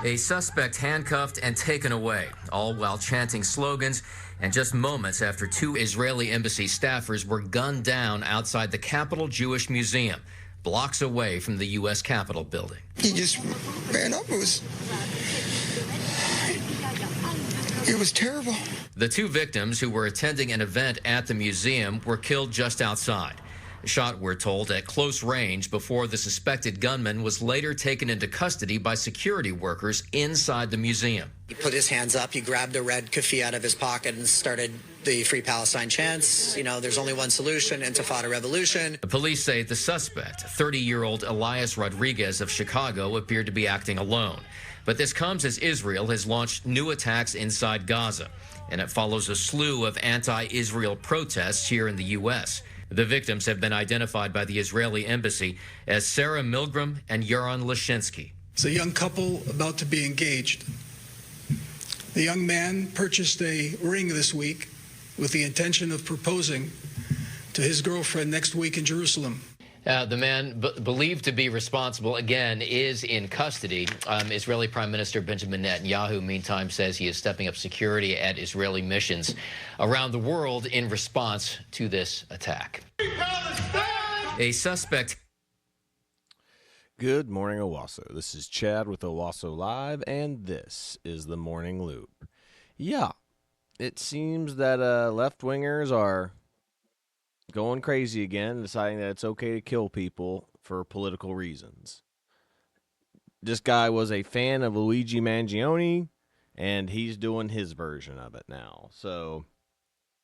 A suspect handcuffed and taken away, all while chanting slogans, and just moments after two Israeli embassy staffers were gunned down outside the Capitol Jewish Museum, blocks away from the U.S. Capitol building. He just ran up. It was terrible. The two victims, who were attending an event at the museum, were killed just outside. Shot, we're told, at close range before the suspected gunman was later taken into custody by security workers inside the museum. He put his hands up, he grabbed a red keffiyeh out of his pocket and started the Free Palestine chants. You know, there's only one solution, Intifada revolution. The police say the suspect, 30-year-old Elias Rodriguez of Chicago, appeared to be acting alone. But this comes as Israel has launched new attacks inside Gaza, and it follows a slew of anti-Israel protests here in the U.S. The victims have been identified by the Israeli embassy as Sarah Milgram and Yaron Lashinsky. It's a young couple about to be engaged. The young man purchased a ring this week with the intention of proposing to his girlfriend next week in Jerusalem. The man believed to be responsible, again, is in custody. Israeli Prime Minister Benjamin Netanyahu, meantime, says he is stepping up security at Israeli missions around the world in response to this attack. A suspect. Good morning, Owasso. This is Chad with Owasso Live, and this is the Morning Loop. Yeah, it seems that left-wingers are going crazy again, deciding that it's okay to kill people for political reasons. This guy was a fan of Luigi Mangione, and he's doing his version of it now. So,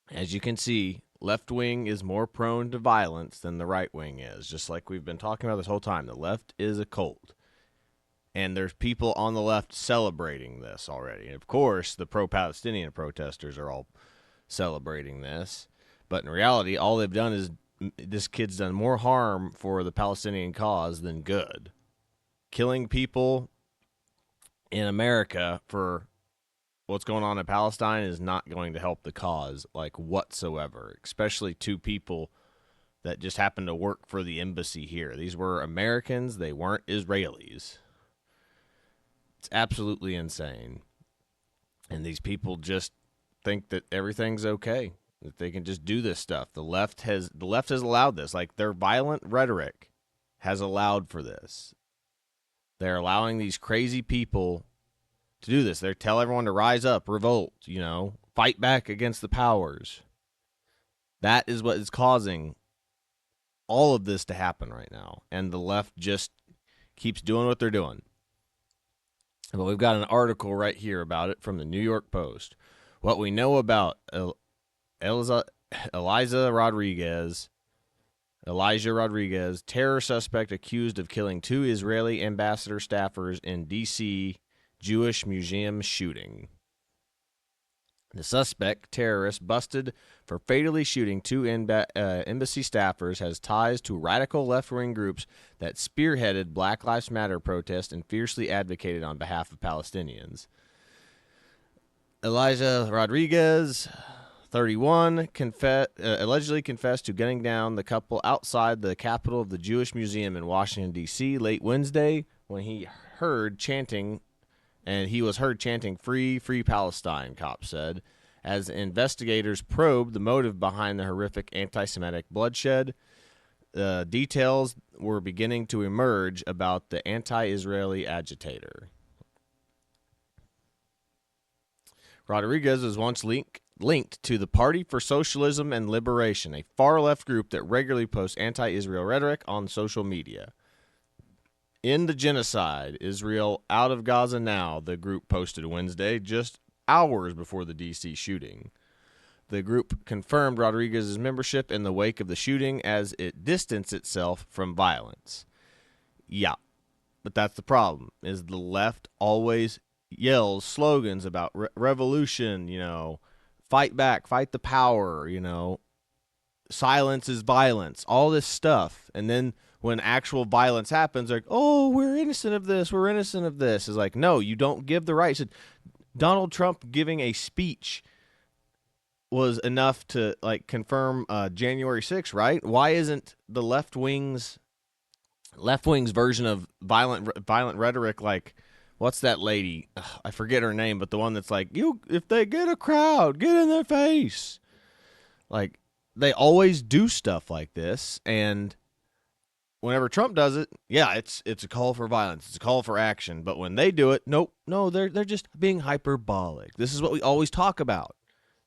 as you can see, left wing is more prone to violence than the right wing is, just like we've been talking about this whole time. The left is a cult, and there's people on the left celebrating this already. And of course, the pro-Palestinian protesters are all celebrating this. But in reality, all they've done is this kid's done more harm for the Palestinian cause than good. Killing people in America for what's going on in Palestine is not going to help the cause, like, whatsoever, especially two people that just happened to work for the embassy here. These were Americans. They weren't Israelis. It's absolutely insane. And these people just think that everything's okay, that they can just do this stuff. The left has allowed this. Like, their violent rhetoric has allowed for this. They're allowing these crazy people to do this. They tell everyone to rise up, revolt, fight back against the powers. That is what is causing all of this to happen right now. And the left just keeps doing what they're doing. But we've got an article right here about it from the New York Post. What we know about Elijah Rodriguez, terror suspect accused of killing two Israeli ambassador staffers in D.C. Jewish Museum shooting. The suspect, terrorist, busted for fatally shooting two embassy staffers, has ties to radical left-wing groups that spearheaded Black Lives Matter protests and fiercely advocated on behalf of Palestinians. Elijah Rodriguez, 31, allegedly confessed to gunning down the couple outside the Capitol of the Jewish Museum in Washington, D.C. late Wednesday when he was heard chanting, Free, Free Palestine, cops said, as investigators probed the motive behind the horrific anti-Semitic bloodshed. Details were beginning to emerge about the anti-Israeli agitator. Rodriguez was once linked to the Party for Socialism and Liberation, a far-left group that regularly posts anti-Israel rhetoric on social media. In the genocide, Israel out of Gaza now, the group posted Wednesday, just hours before the D.C. shooting. The group confirmed Rodriguez's membership in the wake of the shooting as it distanced itself from violence. Yeah, but that's the problem, is the left always yells slogans about revolution, fight back, fight the power, silence is violence, all this stuff. And then when actual violence happens, like, oh, we're innocent of this. It's like, no, you don't give the right. Donald Trump giving a speech was enough to, confirm January 6th, right? Why isn't the left wing's version of violent rhetoric, what's that lady? Ugh, I forget her name, but the one that's like, if they get a crowd, get in their face. Like, they always do stuff like this, and whenever Trump does it, yeah, it's a call for violence, it's a call for action. But when they do it, nope, no, they're just being hyperbolic. This is what we always talk about.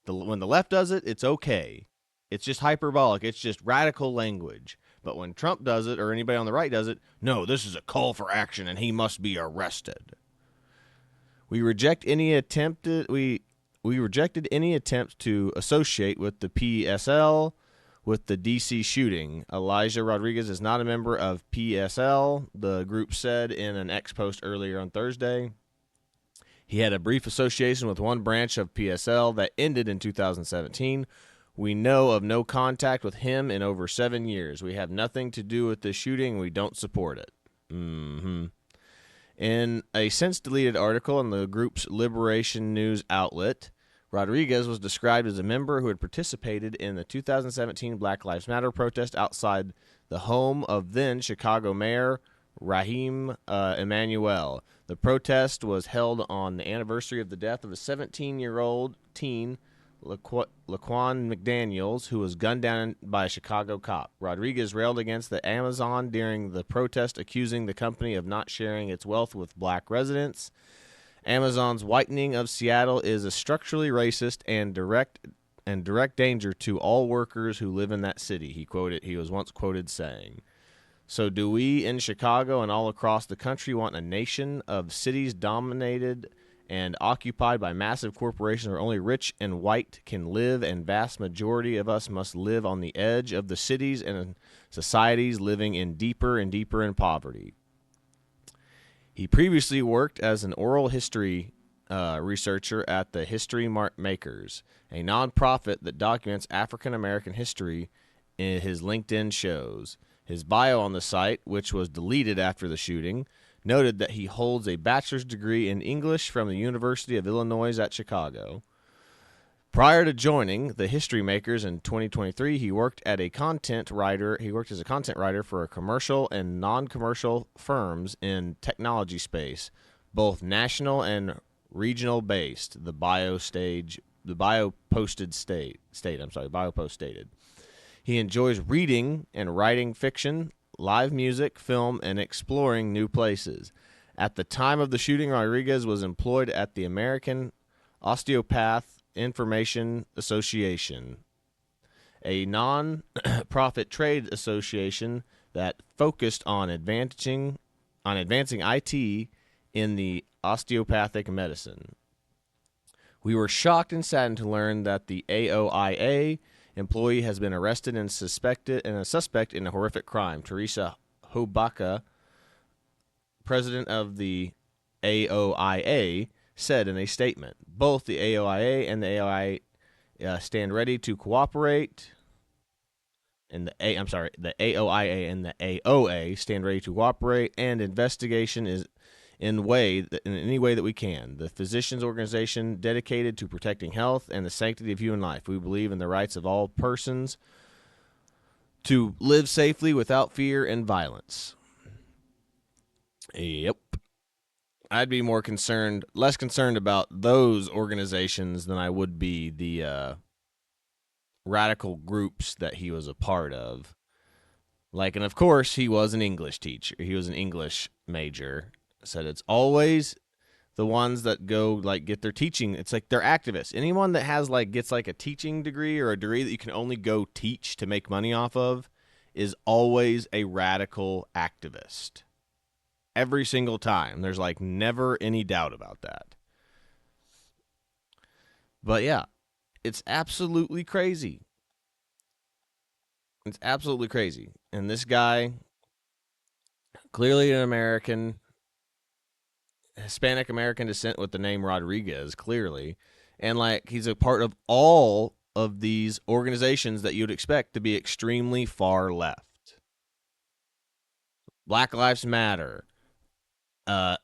When the left does it, it's okay. It's just hyperbolic. It's just radical language. But when Trump does it, or anybody on the right does it, no, this is a call for action, and he must be arrested. We reject any we rejected any attempt to associate with the PSL with the D.C. shooting. Elijah Rodriguez is not a member of PSL, the group said in an X post earlier on Thursday. He had a brief association with one branch of PSL that ended in 2017. We know of no contact with him in over 7 years. We have nothing to do with this shooting. We don't support it. In a since-deleted article in the group's Liberation News outlet, Rodriguez was described as a member who had participated in the 2017 Black Lives Matter protest outside the home of then Chicago Mayor Raheem Emanuel. The protest was held on the anniversary of the death of a 17-year-old teen, Laquan McDaniels, who was gunned down by a Chicago cop. Rodriguez railed against the Amazon during the protest, accusing the company of not sharing its wealth with black residents. Amazon's whitening of Seattle is a structurally racist and direct danger to all workers who live in that city, he was once quoted saying. So do we in Chicago and all across the country want a nation of cities dominated and occupied by massive corporations where only rich and white can live, and vast majority of us must live on the edge of the cities and societies living in deeper and deeper in poverty? He previously worked as an oral history researcher at the History Makers, a nonprofit that documents African American history. In his LinkedIn shows. His bio on the site, which was deleted after the shooting, noted that he holds a bachelor's degree in English from the University of Illinois at Chicago. Prior to joining the History Makers in 2023, he worked as a content writer for a commercial and non-commercial firms in technology space, both national and regional based. The bio post stated. He enjoys reading and writing fiction, live music, film, and exploring new places. At the time of the shooting, Rodriguez was employed at the American Osteopath Information Association, a non-profit trade association that focused on advancing IT in the osteopathic medicine. We were shocked and saddened to learn that the AOIA employee has been arrested and a suspect in a horrific crime. Teresa Hobaka, president of the AOIA, said in a statement. Both the AOIA and the AOIA stand ready to cooperate. The AOIA and the AOA stand ready to cooperate, and investigation is in any way that we can. The physicians organization dedicated to protecting health and the sanctity of human life. We believe in the rights of all persons to live safely without fear and violence. Yep. I'd be less concerned about those organizations than I would be the radical groups that he was a part of. And of course, he was an English teacher. He was an English major. Said it's always the ones that go get their teaching. It's like they're activists. Anyone that has gets a teaching degree or a degree that you can only go teach to make money off of is always a radical activist. Every single time. There's never any doubt about that. But yeah, it's absolutely crazy. It's absolutely crazy. And this guy, clearly an American, Hispanic American descent with the name Rodriguez, clearly. And he's a part of all of these organizations that you'd expect to be extremely far left. Black Lives Matter. The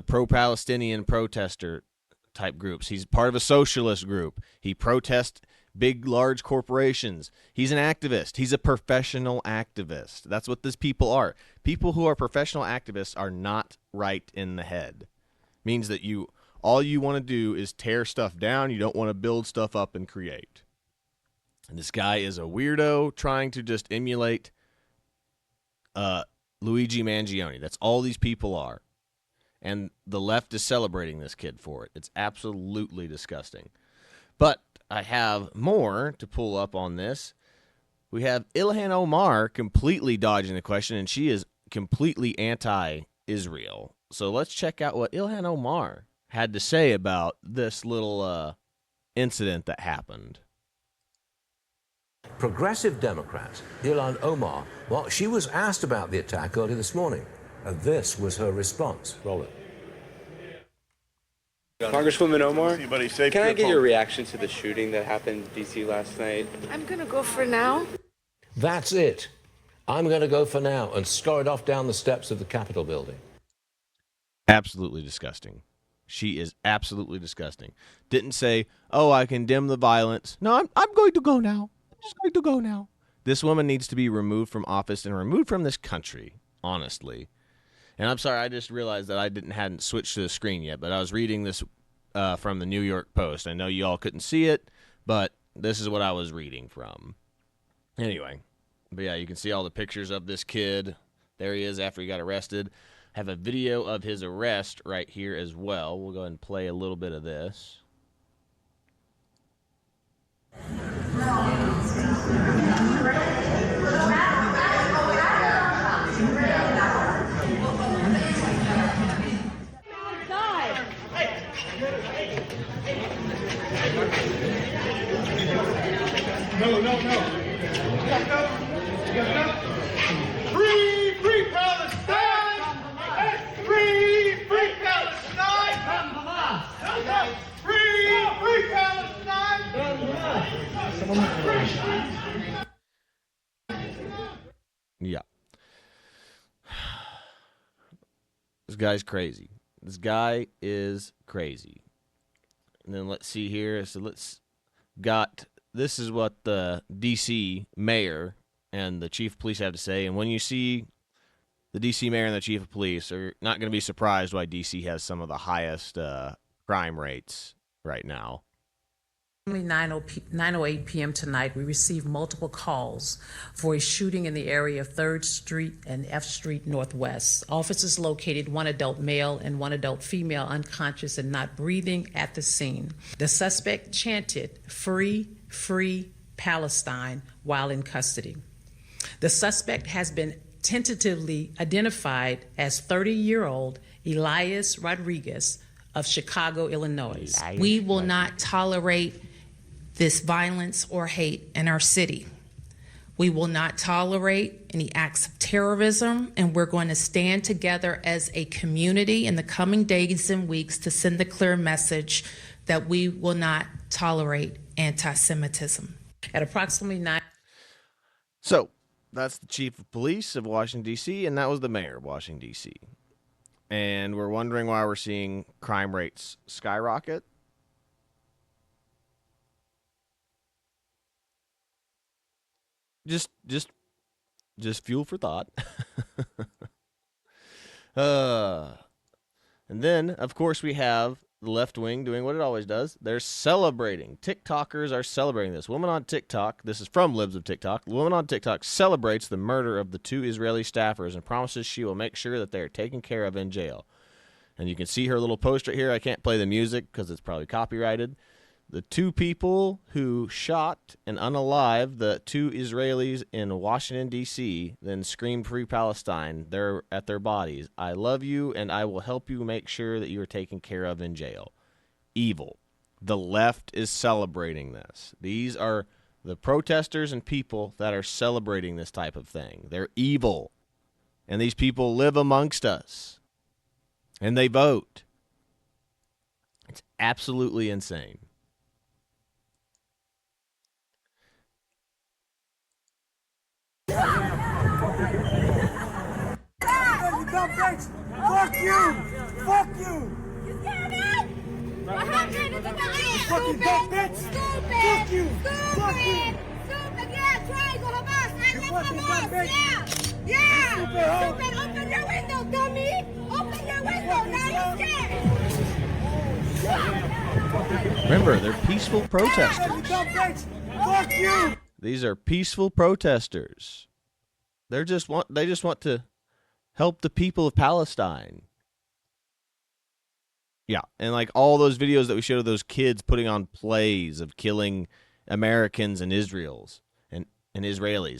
pro-Palestinian protester type groups. He's part of a socialist group. He protests big, large corporations. He's an activist. He's a professional activist. That's what these people are. People who are professional activists are not right in the head. Means that all you want to do is tear stuff down. You don't want to build stuff up and create. And this guy is a weirdo trying to just emulate Luigi Mangione. That's all these people are. And the left is celebrating this kid for it. It's absolutely disgusting. But I have more to pull up on this. We have Ilhan Omar completely dodging the question, and she is completely anti-Israel. So let's check out what Ilhan Omar had to say about this little incident that happened. Progressive Democrat Ilhan Omar, well, she was asked about the attack early this morning, and this was her response. Roll it. Congresswoman Omar, can I get your home. reaction to the shooting that happened in D.C. last night? I'm going to go for now. That's it. I'm going to go for now, and scurried off down the steps of the Capitol building. Absolutely disgusting. She is absolutely disgusting. Didn't say, oh, I condemn the violence. No, I'm going to go now. Just going to go now. This woman needs to be removed from office and removed from this country, honestly. And I'm sorry, I just realized that I hadn't switched to the screen yet, but I was reading this from the New York Post. I know you all couldn't see it, but this is what I was reading from. Anyway, but yeah, you can see all the pictures of this kid. There he is after he got arrested. Have a video of his arrest right here as well. We'll go ahead and play a little bit of this. No. Free Palestine! Free Palestine! Free Palestine! Yeah. This guy's crazy. This guy is crazy. And then let's see here. So this is what the D.C. mayor and the chief of police have to say. And when you see the D.C. mayor and the chief of police, are not going to be surprised why D.C. has some of the highest crime rates right now. Only 9:08 p.m. tonight, we received multiple calls for a shooting in the area of 3rd Street and F Street Northwest. Officers located one adult male and one adult female unconscious and not breathing at the scene. The suspect chanted, "Free, free Palestine," while in custody. The suspect has been tentatively identified as 30-year-old Elias Rodriguez of Chicago, Illinois. We will not tolerate this violence or hate in our city. We will not tolerate any acts of terrorism, and we're going to stand together as a community in the coming days and weeks to send the clear message that we will not tolerate anti-Semitism. At approximately 9. So that's the chief of police of Washington, D.C., and that was the mayor of Washington, D.C. And we're wondering why we're seeing crime rates skyrocket. Just fuel for thought. And then, of course, we have the left wing doing what it always does. They're celebrating. TikTokers are celebrating this. Woman on TikTok, this is from Libs of TikTok. The woman on TikTok celebrates the murder of the 2 Israeli staffers and promises she will make sure that they are taken care of in jail. And you can see her little post right here. I can't play the music because it's probably copyrighted. The 2 people who shot and unalived the 2 Israelis in Washington, D.C., then screamed "Free Palestine" there at their bodies. I love you, and I will help you make sure that you are taken care of in jail. Evil. The left is celebrating this. These are the protesters and people that are celebrating this type of thing. They're evil. And these people live amongst us. And they vote. It's absolutely insane. Fuck you! Fuck you! You scared me? fucking dumb bitch. Fuck you. Fuck you. Yeah, triangle Hamas. I love Hamas. Yeah. Stupid. Open your window, dummy. Open your window. Now you're scared. Remember, they're peaceful protesters. Fuck you. These are peaceful protesters. They just want to help the people of Palestine. Yeah, and like all those videos that we showed of those kids putting on plays of killing Americans and Israelis,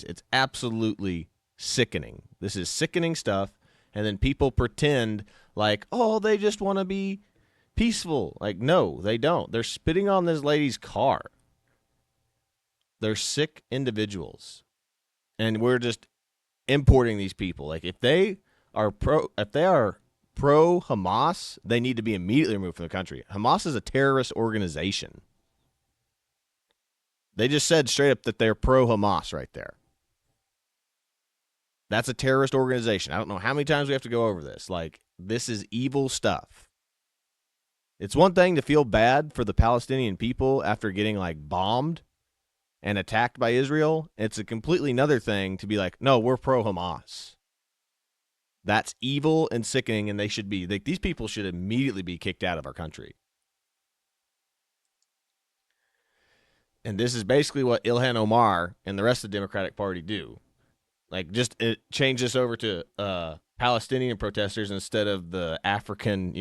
it's absolutely sickening. This is sickening stuff, and then people pretend like, oh, they just want to be peaceful. Like, no, they don't. They're spitting on this lady's car. They're sick individuals, and we're just importing these people. Like, if they are pro Hamas, they need to be immediately removed from the country. Hamas is a terrorist organization. They just said straight up that they're pro Hamas right there. That's a terrorist organization. I don't know how many times we have to go over this. Like, this is evil stuff. It's one thing to feel bad for the Palestinian people after getting like bombed and attacked by Israel. It's a completely another thing to be like, no, we're pro Hamas. That's evil and sickening, and they should be. These people should immediately be kicked out of our country. And this is basically what Ilhan Omar and the rest of the Democratic Party do. Like, just change this over to Palestinian protesters instead of the African,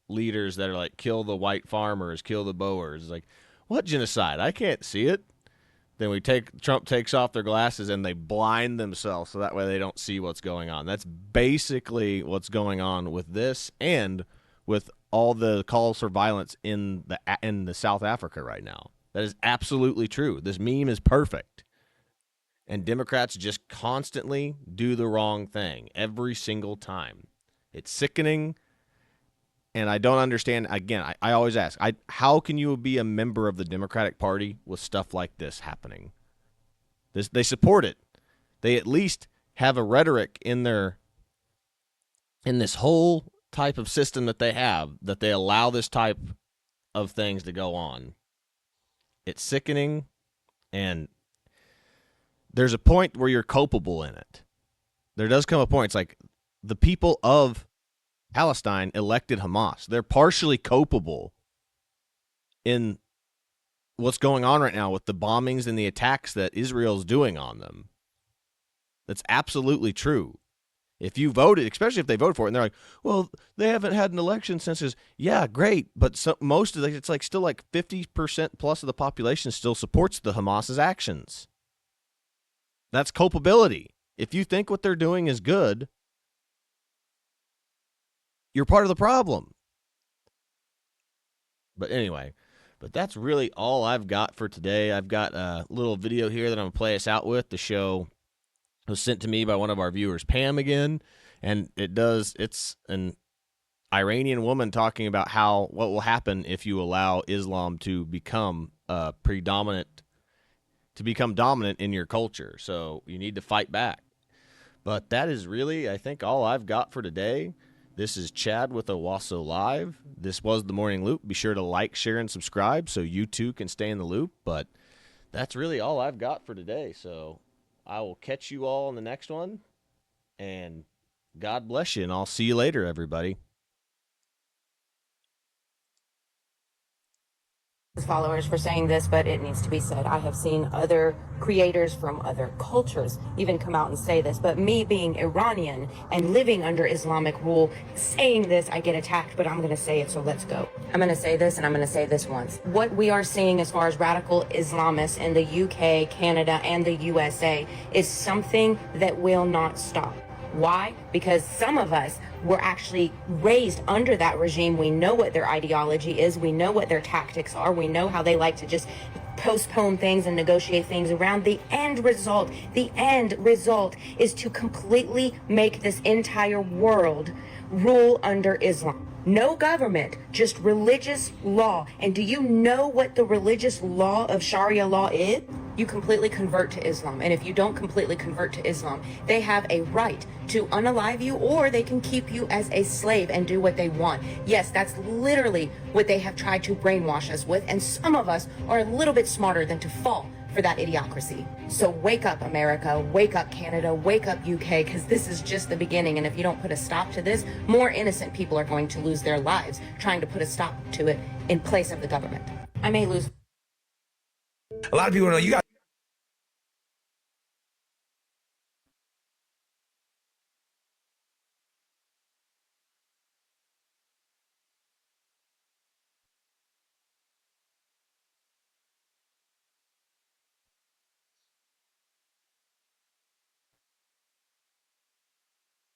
leaders that are like, kill the white farmers, kill the Boers. It's like, what genocide? I can't see it. Then Trump takes off their glasses and they blind themselves so that way they don't see what's going on. That's basically what's going on with this and with all the calls for violence in the South Africa right now. That is absolutely true. This meme is perfect. And Democrats just constantly do the wrong thing every single time. It's sickening. And I don't understand. Again, I always ask, how can you be a member of the Democratic Party with stuff like this happening? They support it. They at least have a rhetoric in this whole type of system that they have, that they allow this type of things to go on. It's sickening, and there's a point where you're culpable in it. There does come a point. It's like the people of Palestine elected Hamas. They're partially culpable in what's going on right now with the bombings and the attacks that Israel's doing on them. That's absolutely true. If you voted, especially if they voted for it, and they're like, well, they haven't had an election since his, yeah, great, but most of it's like still like 50% plus of the population still supports the Hamas's actions. That's culpability. If you think what they're doing is good, you're part of the problem. But anyway, that's really all I've got for today. I've got a little video here that I'm going to play us out with. The show was sent to me by one of our viewers, Pam, again. And it's an Iranian woman talking about what will happen if you allow Islam to become dominant in your culture. So you need to fight back. But that is really, I think, all I've got for today. This is Chad with Owasso Live. This was The Morning Loop. Be sure to like, share, and subscribe so you too can stay in the loop. But that's really all I've got for today. So I will catch you all in the next one. And God bless you, and I'll see you later, everybody. Followers for saying this, but it needs to be said. I have seen other creators from other cultures even come out and say this, but me being Iranian and living under Islamic rule, saying this, I get attacked, but I'm going to say it, so let's go. I'm going to say this, and I'm going to say this once. What we are seeing as far as radical Islamists in the UK, Canada, and the USA is something that will not stop. Why? Because some of us were actually raised under that regime. We know what their ideology is. We know what their tactics are. We know how they like to just postpone things and negotiate things around. The end result is to completely make this entire world rule under Islam. No government, just religious law. And do you know what the religious law of Sharia law is? you completely convert to Islam. And if you don't completely convert to Islam, they have a right to unalive you, or they can keep you as a slave and do what they want. Yes, that's literally what they have tried to brainwash us with, and some of us are a little bit smarter than to fall for that idiocracy. So wake up, America, wake up, Canada, wake up, UK, because this is just the beginning, and if you don't put a stop to this, more innocent people are going to lose their lives trying to put a stop to it in place of the government. I may lose. A lot of people know you got